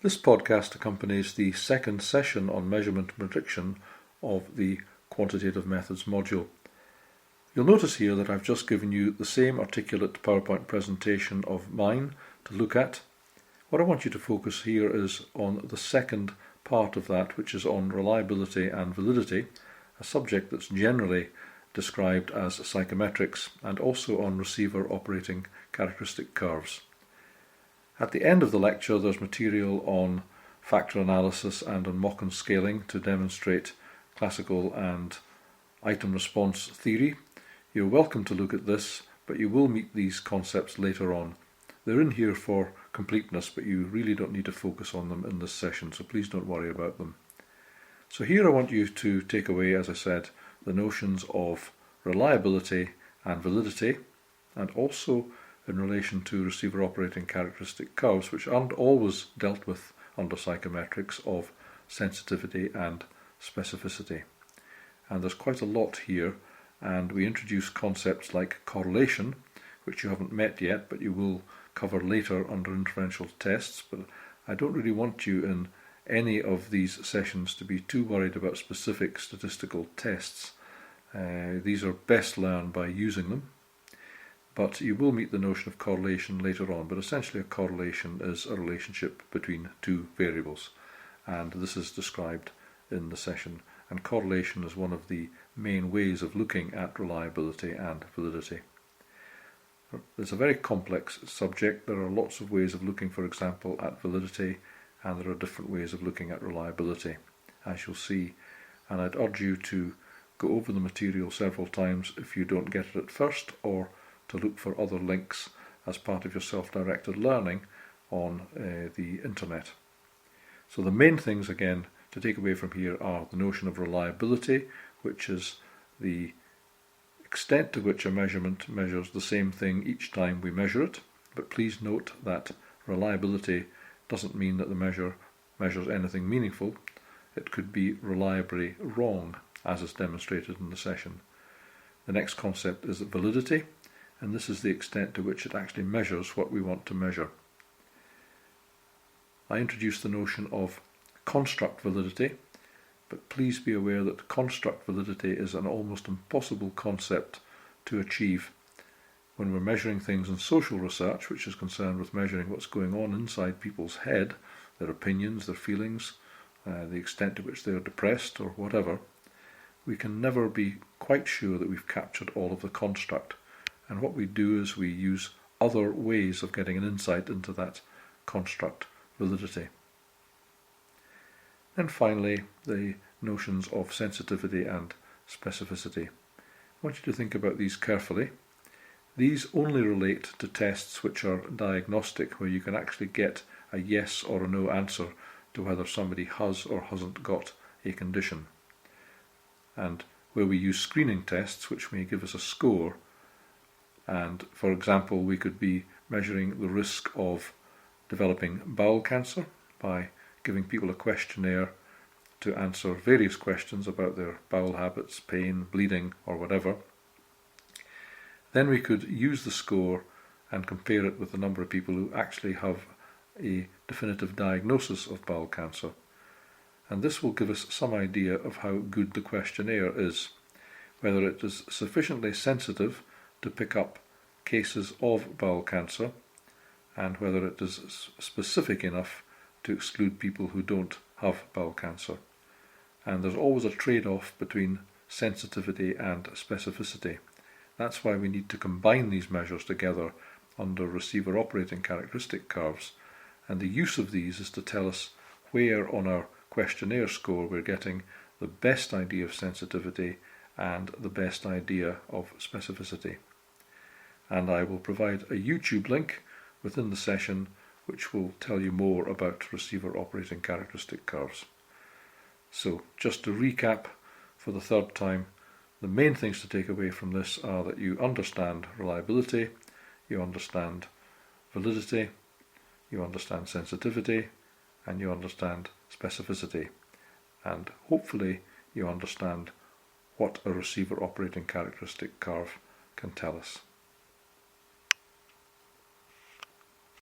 This podcast accompanies the second session on measurement and prediction of the Quantitative Methods module. You'll notice here that I've just given you the same articulate PowerPoint presentation of mine to look at. What I want you to focus here is on the second part of that, which is on reliability and validity, a subject that's generally described as psychometrics, and also on receiver operating characteristic curves. At the end of the lecture there's material on factor analysis and on Mochen scaling to demonstrate classical and item response theory. You're welcome to look at this, but you will meet these concepts later on. They're in here for completeness, but you really don't need to focus on them in this session, so please don't worry about them. So here I want you to take away, as I said, the notions of reliability and validity, and also in relation to receiver operating characteristic curves, which aren't always dealt with under psychometrics, of sensitivity and specificity. And there's quite a lot here, and we introduce concepts like correlation, which you haven't met yet, but you will cover later under inferential tests. But I don't really want you in any of these sessions to be too worried about specific statistical tests. These are best learned by using them. But you will meet the notion of correlation later on. But essentially a correlation is a relationship between two variables, and this is described in the session. And correlation is one of the main ways of looking at reliability and validity. It's a very complex subject. There are lots of ways of looking, for example, at validity, and there are different ways of looking at reliability, as you'll see. And I'd urge you to go over the material several times if you don't get it at first, or to look for other links as part of your self-directed learning on the internet. So the main things, again, to take away from here are the notion of reliability, which is the extent to which a measurement measures the same thing each time we measure it. But please note that reliability doesn't mean that the measure measures anything meaningful. It could be reliably wrong, as is demonstrated in the session. The next concept is validity, and this is the extent to which it actually measures what we want to measure. I introduced the notion of construct validity, but please be aware that construct validity is an almost impossible concept to achieve. When we're measuring things in social research, which is concerned with measuring what's going on inside people's head, their opinions, their feelings, the extent to which they are depressed or whatever, we can never be quite sure that we've captured all of the construct. And what we do is we use other ways of getting an insight into that construct validity. And finally, the notions of sensitivity and specificity. I want you to think about these carefully. These only relate to tests which are diagnostic, where you can actually get a yes or a no answer to whether somebody has or hasn't got a condition. And where we use screening tests, which may give us a score. And for example, we could be measuring the risk of developing bowel cancer by giving people a questionnaire to answer various questions about their bowel habits, pain, bleeding, or whatever. Then we could use the score and compare it with the number of people who actually have a definitive diagnosis of bowel cancer. And this will give us some idea of how good the questionnaire is, whether it is sufficiently sensitive to pick up cases of bowel cancer, and whether it is specific enough to exclude people who don't have bowel cancer. And there's always a trade-off between sensitivity and specificity. That's why we need to combine these measures together under receiver operating characteristic curves, and the use of these is to tell us where on our questionnaire score we're getting the best idea of sensitivity and the best idea of specificity. And I will provide a YouTube link within the session which will tell you more about receiver operating characteristic curves. So just to recap for the third time, the main things to take away from this are that you understand reliability, you understand validity, you understand sensitivity, and you understand specificity. And hopefully you understand what a receiver operating characteristic curve can tell us.